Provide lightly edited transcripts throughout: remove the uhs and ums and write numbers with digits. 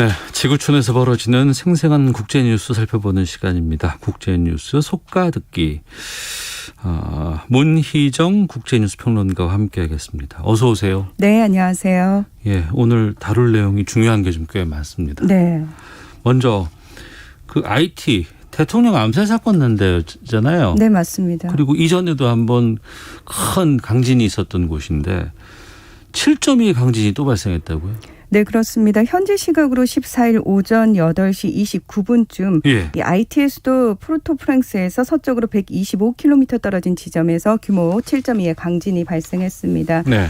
네, 지구촌에서 벌어지는 생생한 국제뉴스 살펴보는 시간입니다. 국제뉴스 속가듣기. 문희정 국제뉴스 평론가와 함께하겠습니다. 어서 오세요. 네, 안녕하세요. 예, 오늘 다룰 내용이 중요한 게 좀 꽤 많습니다. 네. 먼저 그 IT 대통령 암살 사건 난 데잖아요. 네, 맞습니다. 그리고 이전에도 한번 큰 강진이 있었던 곳인데 7.2 강진이 또 발생했다고요? 네, 그렇습니다. 현지 시각으로 14일 오전 8시 29분쯤 예. 이 IT의 수도 포르토프랑스에서 서쪽으로 125km 떨어진 지점에서 규모 7.2의 강진이 발생했습니다. 네.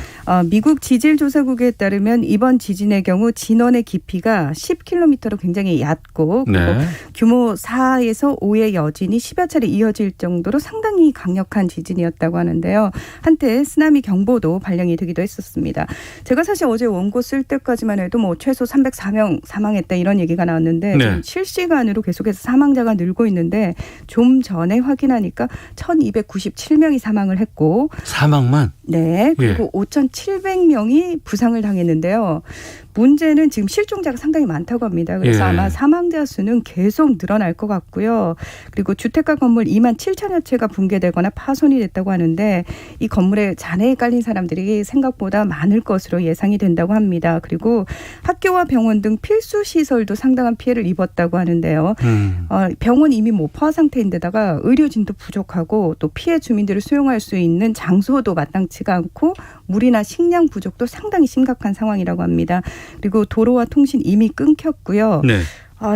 미국 지질조사국에 따르면 이번 지진의 경우 진원의 깊이가 10km로 굉장히 얕고 그리고 네. 규모 4에서 5의 여진이 10여 차례 이어질 정도로 상당히 강력한 지진이었다고 하는데요. 한때 쓰나미 경보도 발령이 되기도 했었습니다. 제가 사실 어제 원고 쓸 때까지만 해도 뭐 최소 304명 사망했다 이런 얘기가 나왔는데 네. 지금 실시간으로 계속해서 사망자가 늘고 있는데 좀 전에 확인하니까 1297명이 사망을 했고 사망만? 네. 그리고 5,700명이 부상을 당했는데요. 문제는 지금 실종자가 상당히 많다고 합니다. 그래서 예. 아마 사망자 수는 계속 늘어날 것 같고요. 그리고 주택가 건물 2만 7천여 채가 붕괴되거나 파손이 됐다고 하는데 이 건물에 잔해에 깔린 사람들이 생각보다 많을 것으로 예상이 된다고 합니다. 그리고 학교와 병원 등 필수 시설도 상당한 피해를 입었다고 하는데요. 병원 이미 포화 상태인데다가 의료진도 부족하고 또 피해 주민들을 수용할 수 있는 장소도 마땅치가 않고 물이나 식량 부족도 상당히 심각한 상황이라고 합니다. 그리고 도로와 통신 이미 끊겼고요. 네.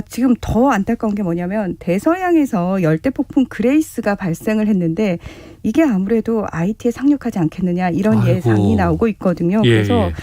지금 더 안타까운 게 뭐냐면 대서양에서 열대폭풍 그레이스가 발생을 했는데 이게 아무래도 IT에 상륙하지 않겠느냐 이런 아이고. 예상이 나오고 있거든요. 예, 그래서 예.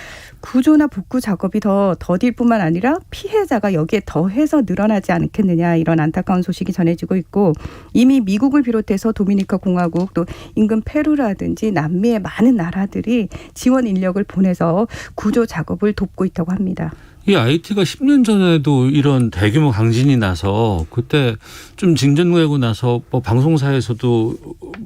구조나 복구 작업이 더 더딜 뿐만 아니라 피해자가 여기에 더해서 늘어나지 않겠느냐 이런 안타까운 소식이 전해지고 있고 이미 미국을 비롯해서 도미니카 공화국 또 인근 페루라든지 남미의 많은 나라들이 지원 인력을 보내서 구조 작업을 돕고 있다고 합니다. 이 IT가 10년 전에도 이런 대규모 강진이 나서 그때 좀 진전되고 나서 뭐 방송사에서도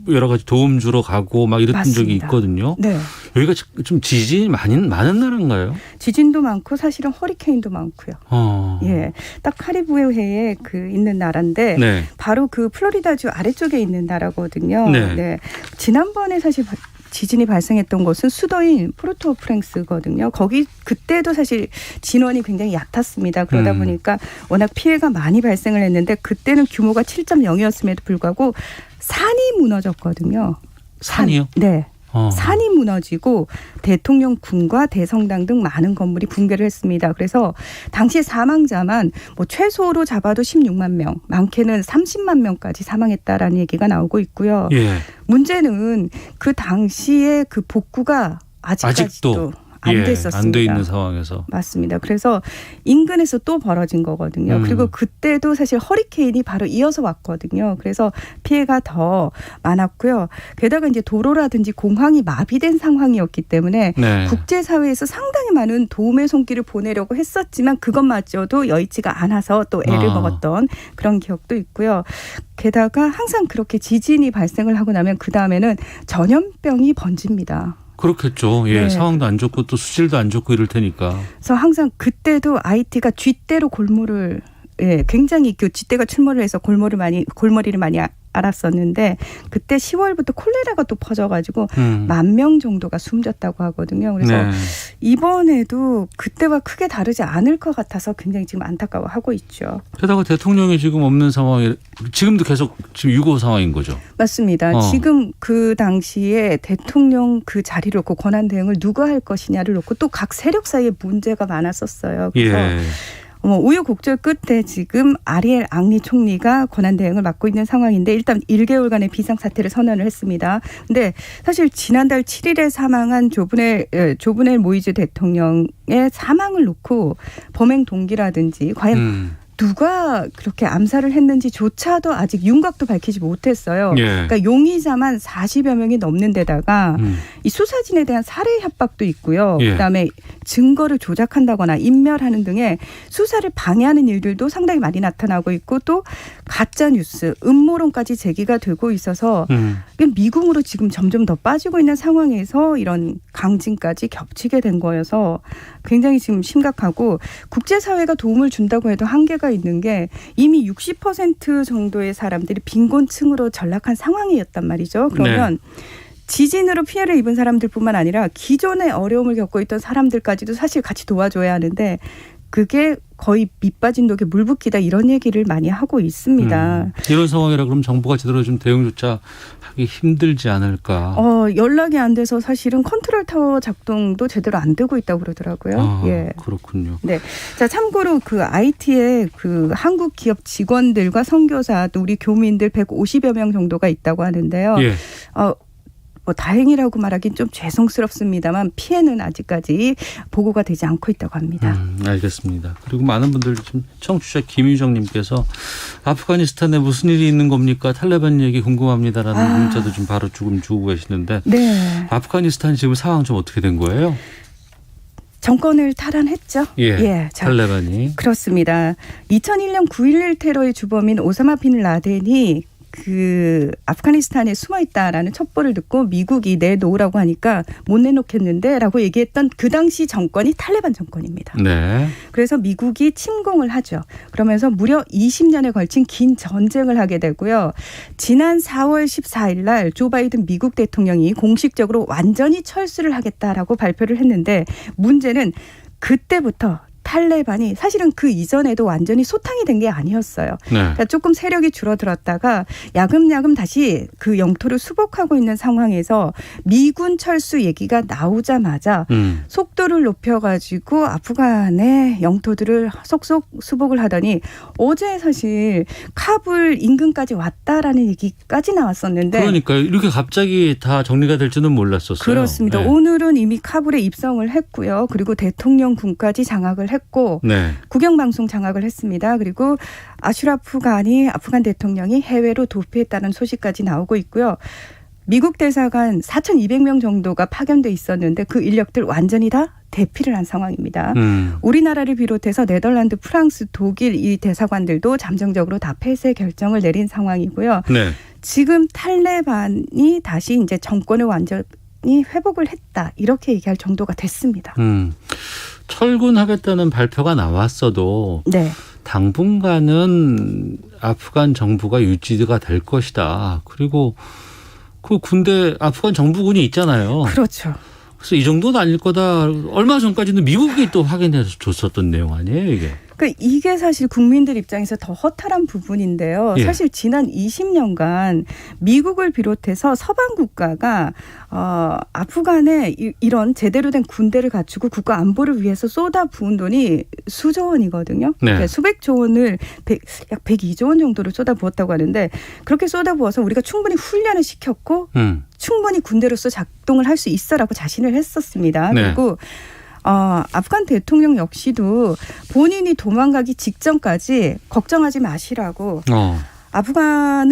여러 가지 도움 주러 가고 막 이랬던 맞습니다. 적이 있거든요. 네. 여기가 좀 지진이 많은 나라인가요? 지진도 많고 사실은 허리케인도 많고요. 예, 딱 카리브해에 있는 나라인데 네. 바로 그 플로리다주 아래쪽에 있는 나라거든요. 네. 지난번에 사실 지진이 발생했던 곳은 수도인 포르토프랑스거든요. 거기 그때도 사실 진원이 굉장히 얕았습니다. 그러다 보니까 워낙 피해가 많이 발생을 했는데 그때는 규모가 7.0이었음에도 불구하고 산이 무너졌거든요. 산이요? 네. 산이 무너지고 대통령궁과 대성당 등 많은 건물이 붕괴를 했습니다. 그래서 당시 사망자만 최소로 잡아도 16만 명, 많게는 30만 명까지 사망했다라는 얘기가 나오고 있고요. 예. 문제는 그 당시에 그 복구가 아직도 안 됐었습니다. 안 돼 있는 상황에서. 맞습니다. 그래서 인근에서 또 벌어진 거거든요. 그리고 그때도 사실 허리케인이 바로 이어서 왔거든요. 그래서 피해가 더 많았고요. 게다가 이제 도로라든지 공항이 마비된 상황이었기 때문에 네. 국제사회에서 상당히 많은 도움의 손길을 보내려고 했었지만 그것마저도 여의치가 않아서 또 애를 먹었던 그런 기억도 있고요. 게다가 항상 그렇게 지진이 발생을 하고 나면 그다음에는 전염병이 번집니다. 그렇겠죠. 예, 네. 상황도 안 좋고 또 수질도 안 좋고 이럴 테니까. 그래서 항상 그때도 IT가 쥐떼로 골몰을 굉장히 쥐떼가 출몰을 해서 골머리를 많이 알았었는데 그때 10월부터 콜레라가 또 퍼져가지고 10,000명 정도가 숨졌다고 하거든요. 그래서 네. 이번에도 그때와 크게 다르지 않을 것 같아서 굉장히 지금 안타까워하고 있죠. 게다가 대통령이 지금 없는 상황이 지금도 계속 지금 유고 상황인 거죠. 맞습니다. 지금 그 당시에 대통령 그 자리를 놓고 권한 대행을 누가 할 것이냐를 놓고 또 각 세력 사이에 문제가 많았었어요. 그래서 예. 우여곡절 끝에 지금 아리엘 앙리 총리가 권한 대행을 맡고 있는 상황인데 일단 1개월간의 비상사태를 선언을 했습니다. 근데 사실 지난달 7일에 사망한 조브넬 모이즈 대통령의 사망을 놓고 범행 동기라든지 과연 누가 그렇게 암살을 했는지조차도 아직 윤곽도 밝히지 못했어요. 예. 그러니까 용의자만 40여 명이 넘는 데다가 이 수사진에 대한 살해 협박도 있고요. 예. 그다음에 증거를 조작한다거나 인멸하는 등의 수사를 방해하는 일들도 상당히 많이 나타나고 있고 또 가짜 뉴스, 음모론까지 제기가 되고 있어서 미궁으로 지금 점점 더 빠지고 있는 상황에서 이런 강진까지 겹치게 된 거여서 굉장히 지금 심각하고 국제사회가 도움을 준다고 해도 한계가 있는 게 이미 60% 정도의 사람들이 빈곤층으로 전락한 상황이었단 말이죠. 그러면 지진으로 피해를 입은 사람들뿐만 아니라 기존에 어려움을 겪고 있던 사람들까지도 사실 같이 도와줘야 하는데 그게 거의 밑빠진 독에 물 붓기다 이런 얘기를 많이 하고 있습니다. 이런 상황이라 그럼 정부가 제대로 좀 대응조차 하기 힘들지 않을까. 연락이 안 돼서 사실은 컨트롤 타워 작동도 제대로 안 되고 있다고 그러더라고요. 예. 그렇군요. 네. 자, 참고로 그 IT의 그 한국 기업 직원들과 선교사 또 우리 교민들 150여 명 정도가 있다고 하는데요. 예. 뭐 다행이라고 말하긴 좀 죄송스럽습니다만 피해는 아직까지 보고가 되지 않고 있다고 합니다. 알겠습니다. 그리고 많은 분들 지금 청취자 김유정님께서 아프가니스탄에 무슨 일이 있는 겁니까? 탈레반 얘기 궁금합니다라는 문자도 좀 바로 조금 주고 계시는데 네. 아프가니스탄 지금 상황 좀 어떻게 된 거예요? 정권을 탈환했죠. 예. 탈레반이. 그렇습니다. 2001년 9.11 테러의 주범인 오사마 빈 라덴이 그 아프가니스탄에 숨어 있다라는 첩보를 듣고 미국이 내놓으라고 하니까 못 내놓겠는데라고 얘기했던 그 당시 정권이 탈레반 정권입니다. 네. 그래서 미국이 침공을 하죠. 그러면서 무려 20년에 걸친 긴 전쟁을 하게 되고요. 지난 4월 14일 날 조 바이든 미국 대통령이 공식적으로 완전히 철수를 하겠다라고 발표를 했는데 문제는 그때부터 탈레반이 사실은 그 이전에도 완전히 소탕이 된 게 아니었어요. 네. 그러니까 조금 세력이 줄어들었다가 야금야금 다시 그 영토를 수복하고 있는 상황에서 미군 철수 얘기가 나오자마자 속도를 높여가지고 아프간의 영토들을 속속 수복을 하더니 어제 사실 카불 인근까지 왔다라는 얘기까지 나왔었는데 그러니까 이렇게 갑자기 다 정리가 될지는 몰랐었어요. 그렇습니다. 네. 오늘은 이미 카불에 입성을 했고요. 그리고 대통령궁까지 장악을 했고 네. 국영방송 장악을 했습니다. 그리고 아슈라프 가니 아프간 대통령이 해외로 도피했다는 소식까지 나오고 있고요. 미국 대사관 4,200명 정도가 파견돼 있었는데 그 인력들 완전히 다 대피를 한 상황입니다. 우리나라를 비롯해서 네덜란드, 프랑스, 독일 이 대사관들도 잠정적으로 다 폐쇄 결정을 내린 상황이고요. 네. 지금 탈레반이 다시 이제 정권을 완전히 회복을 했다 이렇게 얘기할 정도가 됐습니다. 철군하겠다는 발표가 나왔어도 네. 당분간은 아프간 정부가 유지가 될 것이다. 그리고 그 군대 아프간 정부군이 있잖아요. 그렇죠. 그래서 이 정도는 아닐 거다. 얼마 전까지는 미국이 또 확인해서 줬었던 내용 아니에요, 이게? 그러니까 이게 사실 국민들 입장에서 더 허탈한 부분인데요. 예. 사실 지난 20년간 미국을 비롯해서 서방 국가가 아프간에 이런 제대로 된 군대를 갖추고 국가 안보를 위해서 쏟아부은 돈이 수조 원이거든요. 네. 그러니까 수백조 원을 약 102조 원 정도를 쏟아부었다고 하는데 그렇게 쏟아부어서 우리가 충분히 훈련을 시켰고 충분히 군대로서 작동을 할 수 있어라고 자신을 했었습니다. 네. 그리고 아프간 대통령 역시도 본인이 도망가기 직전까지 걱정하지 마시라고 아프간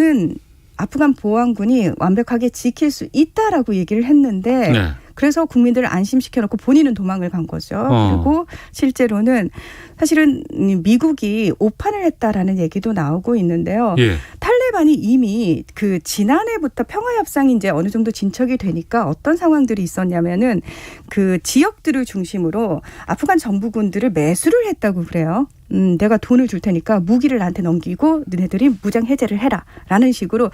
보안군이 완벽하게 지킬 수 있다라고 얘기를 했는데 네. 그래서 국민들을 안심시켜놓고 본인은 도망을 간 거죠. 그리고 실제로는 사실은 미국이 오판을 했다라는 얘기도 나오고 있는데요. 예. 탈레반이 이미 그 지난해부터 평화협상이 이제 어느 정도 진척이 되니까 어떤 상황들이 있었냐면은 그 지역들을 중심으로 아프간 정부군들을 매수를 했다고 그래요. 내가 돈을 줄 테니까 무기를 나한테 넘기고 너네들이 무장 해제를 해라라는 식으로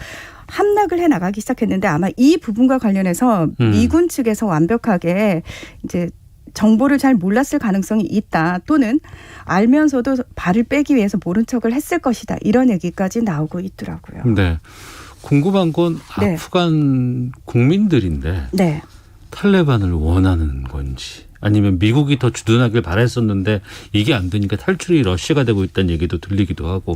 함락을 해 나가기 시작했는데 아마 이 부분과 관련해서 미군 측에서 완벽하게 이제 정보를 잘 몰랐을 가능성이 있다. 또는 알면서도 발을 빼기 위해서 모른 척을 했을 것이다. 이런 얘기까지 나오고 있더라고요. 네. 궁금한 건 네. 아프간 국민들인데 네. 탈레반을 원하는 건지 아니면 미국이 더 주둔하길 바랬었는데 이게 안 되니까 탈출이 러시아가 되고 있다는 얘기도 들리기도 하고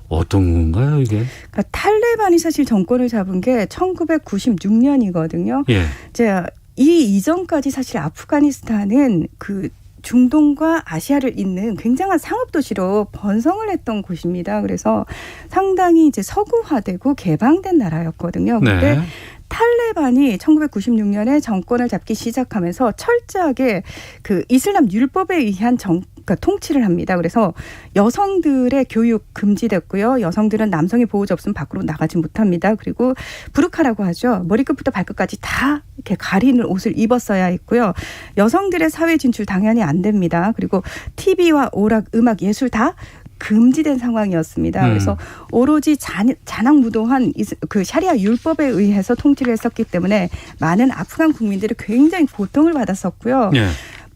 어떤 건가요 이게? 그러니까 탈레반이 사실 정권을 잡은 게 1996년이거든요. 예. 이제 이 이전까지 사실 아프가니스탄은 그 중동과 아시아를 잇는 굉장한 상업도시로 번성을 했던 곳입니다. 그래서 상당히 이제 서구화되고 개방된 나라였거든요. 그런데 네. 탈레반이 1996년에 정권을 잡기 시작하면서 철저하게 그 이슬람 율법에 의한 그러니까 통치를 합니다. 그래서 여성들의 교육 금지됐고요. 여성들은 남성의 보호자 없으면 밖으로 나가지 못합니다. 그리고 부르카라고 하죠. 머리끝부터 발끝까지 다 이렇게 가리는 옷을 입었어야 했고요. 여성들의 사회 진출 당연히 안 됩니다. 그리고 TV와 오락, 음악, 예술 다 금지된 상황이었습니다. 그래서 오로지 잔악무도한 그 샤리아 율법에 의해서 통치를 했었기 때문에 많은 아프간 국민들이 굉장히 고통을 받았었고요. 예.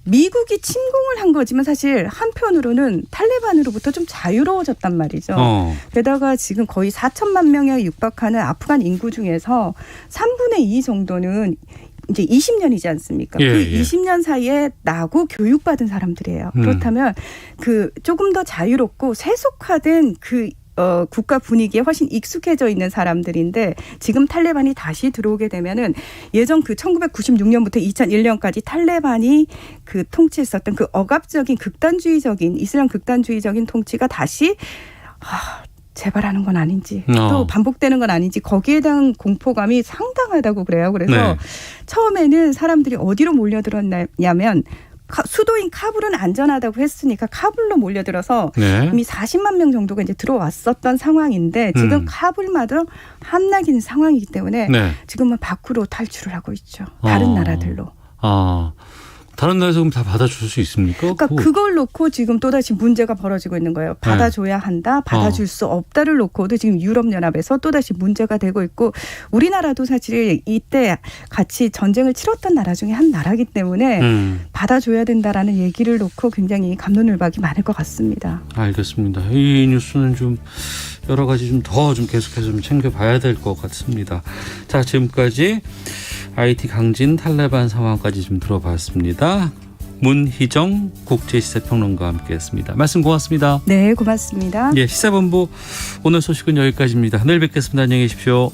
미국이 침공을 한 거지만 사실 한편으로는 탈레반으로부터 좀 자유로워졌단 말이죠. 게다가 지금 거의 4천만 명에 육박하는 아프간 인구 중에서 3분의 2 정도는 이제 20년이지 않습니까? 예, 그 예. 20년 사이에 나고 교육받은 사람들이에요. 그렇다면 그 조금 더 자유롭고 세속화된 그 국가 분위기에 훨씬 익숙해져 있는 사람들인데 지금 탈레반이 다시 들어오게 되면은 예전 그 1996년부터 2001년까지 탈레반이 그 통치했었던 그 억압적인 극단주의적인 이슬람 극단주의적인 통치가 다시 재발하는 건 아닌지 또 반복되는 건 아닌지 거기에 대한 공포감이 상당하다고 그래요. 그래서 네. 처음에는 사람들이 어디로 몰려들었냐면 수도인 카불은 안전하다고 했으니까 카불로 몰려들어서 네. 이미 40만 명 정도가 이제 들어왔었던 상황인데 지금 카불마저 함락인 상황이기 때문에 네. 지금은 밖으로 탈출을 하고 있죠. 다른 나라들로. 다른 나라에서 그럼 다 받아줄 수 있습니까? 그러니까 그걸 놓고 지금 또다시 문제가 벌어지고 있는 거예요. 받아줘야 한다, 받아줄 수 없다를 놓고도 지금 유럽연합에서 또다시 문제가 되고 있고 우리나라도 사실 이때 같이 전쟁을 치렀던 나라 중에 한 나라이기 때문에 받아줘야 된다라는 얘기를 놓고 굉장히 갑론을박이 많을 것 같습니다. 알겠습니다. 이 뉴스는 좀 여러 가지 좀 더 좀 계속해서 좀 챙겨봐야 될 것 같습니다. 자, 지금까지 IT 강진 탈레반 상황까지 좀 들어봤습니다. 문희정 국제시사평론가와 함께했습니다. 말씀 고맙습니다. 네, 고맙습니다. 예, 시사본부 오늘 소식은 여기까지입니다. 내일 뵙겠습니다. 안녕히 계십시오.